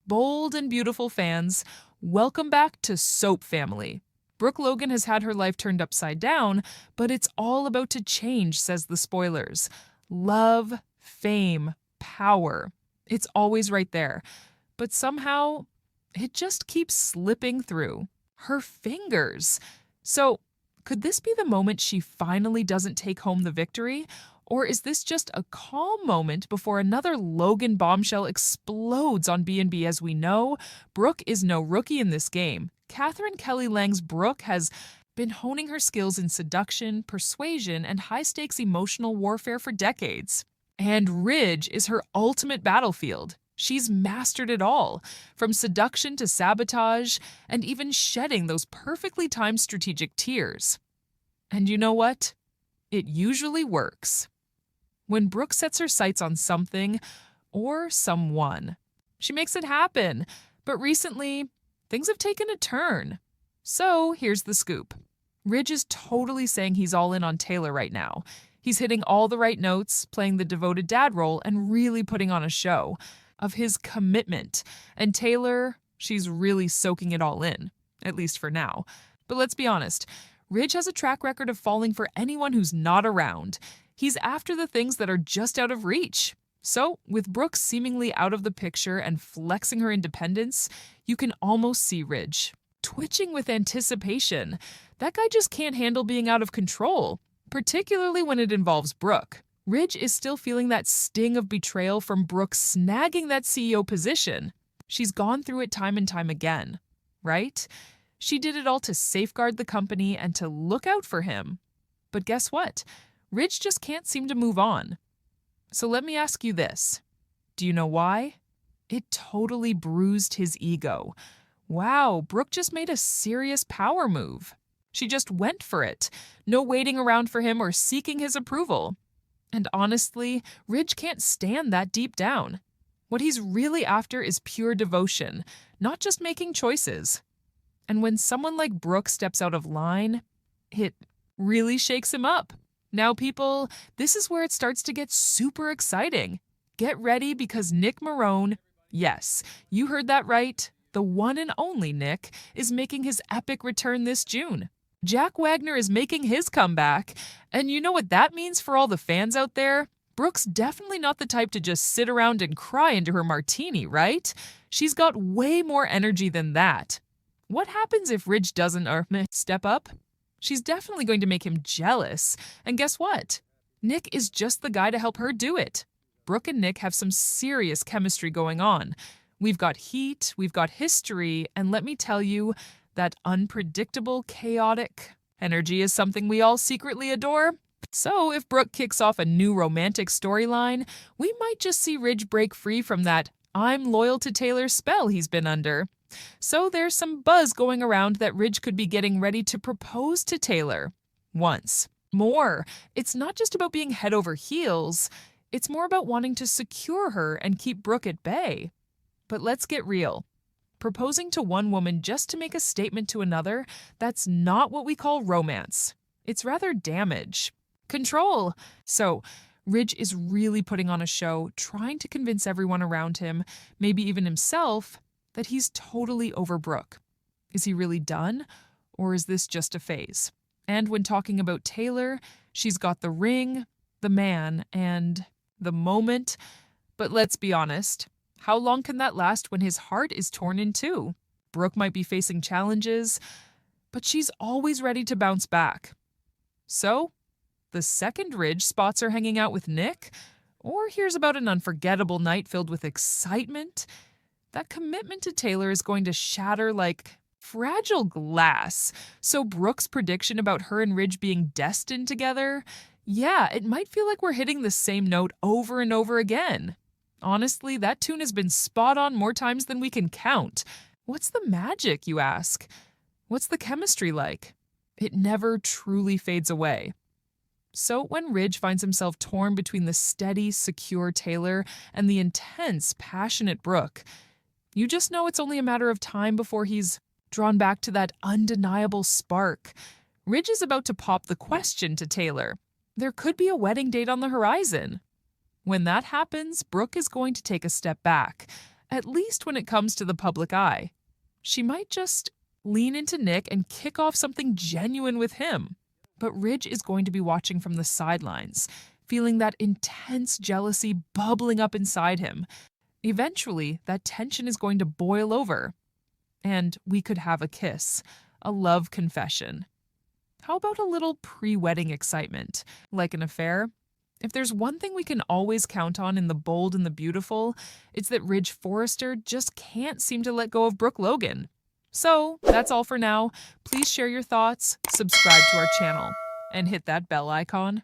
Bold and beautiful fans, welcome back to Soap Family. Brooke Logan has had her life turned upside down, but it's all about to change, says the spoilers. Love, fame, power. It's always right there. But somehow, it just keeps slipping through her fingers. So, could this be the moment she finally doesn't take home the victory? Or is this just a calm moment before another Logan bombshell explodes on B&B? As we know, Brooke is no rookie in this game. Catherine Kelly Lang's Brooke has been honing her skills in seduction, persuasion, and high-stakes emotional warfare for decades. And Ridge is her ultimate battlefield. She's mastered it all, from seduction to sabotage, and even shedding those perfectly timed strategic tears. And you know what? It usually works. When Brooke sets her sights on something or someone, she makes it happen. But recently, things have taken a turn. So here's the scoop. Ridge is totally saying he's all in on Taylor right now. He's hitting all the right notes, playing the devoted dad role, and really putting on a show of his commitment. And Taylor, she's really soaking it all in, at least for now. But let's be honest, Ridge has a track record of falling for anyone who's not around. He's after the things that are just out of reach. So, with Brooke seemingly out of the picture and flexing her independence, you can almost see Ridge twitching with anticipation. That guy just can't handle being out of control, particularly when it involves Brooke. Ridge is still feeling that sting of betrayal from Brooke snagging that CEO position. She's gone through it time and time again, right? She did it all to safeguard the company and to look out for him. But guess what? Ridge just can't seem to move on. So let me ask you this. Do you know why? It totally bruised his ego. Wow, Brooke just made a serious power move. She just went for it. No waiting around for him or seeking his approval. And honestly, Ridge can't stand that deep down. What he's really after is pure devotion, not just making choices. And when someone like Brooke steps out of line, it really shakes him up. Now, people, this is where it starts to get super exciting. Get ready because Nick Marone, yes, you heard that right, the one and only Nick, is making his epic return this June. Jack Wagner is making his comeback, and you know what that means for all the fans out there? Brooke's definitely not the type to just sit around and cry into her martini, right? She's got way more energy than that. What happens if Ridge doesn't step up? She's definitely going to make him jealous. And guess what? Nick is just the guy to help her do it. Brooke and Nick have some serious chemistry going on. We've got heat, we've got history, and let me tell you, that unpredictable, chaotic energy is something we all secretly adore. So if Brooke kicks off a new romantic storyline, we might just see Ridge break free from that I'm loyal to Taylor spell he's been under. So there's some buzz going around that Ridge could be getting ready to propose to Taylor. Once more, it's not just about being head over heels, it's more about wanting to secure her and keep Brooke at bay. But let's get real. Proposing to one woman just to make a statement to another, that's not what we call romance. It's rather damage. Control. So, Ridge is really putting on a show, trying to convince everyone around him, maybe even himself, that he's totally over Brooke. Is he really done? Or is this just a phase? And when talking about Taylor, she's got the ring, the man, and the moment. But let's be honest. How long can that last when his heart is torn in two? Brooke might be facing challenges, but she's always ready to bounce back. So, the second Ridge spots her hanging out with Nick, or hears about an unforgettable night filled with excitement, that commitment to Taylor is going to shatter like fragile glass. So Brooke's prediction about her and Ridge being destined together, yeah, it might feel like we're hitting the same note over and over again. Honestly, that tune has been spot on more times than we can count. What's the magic, you ask? What's the chemistry like? It never truly fades away. So when Ridge finds himself torn between the steady, secure Taylor and the intense, passionate Brooke, you just know it's only a matter of time before he's drawn back to that undeniable spark. Ridge is about to pop the question to Taylor. There could be a wedding date on the horizon. When that happens, Brooke is going to take a step back, at least when it comes to the public eye. She might just lean into Nick and kick off something genuine with him. But Ridge is going to be watching from the sidelines, feeling that intense jealousy bubbling up inside him. Eventually, that tension is going to boil over, and we could have a kiss, a love confession. How about a little pre-wedding excitement, like an affair? If there's one thing we can always count on in The Bold and the Beautiful, it's that Ridge Forrester just can't seem to let go of Brooke Logan. So, that's all for now. Please share your thoughts, subscribe to our channel, and hit that bell icon.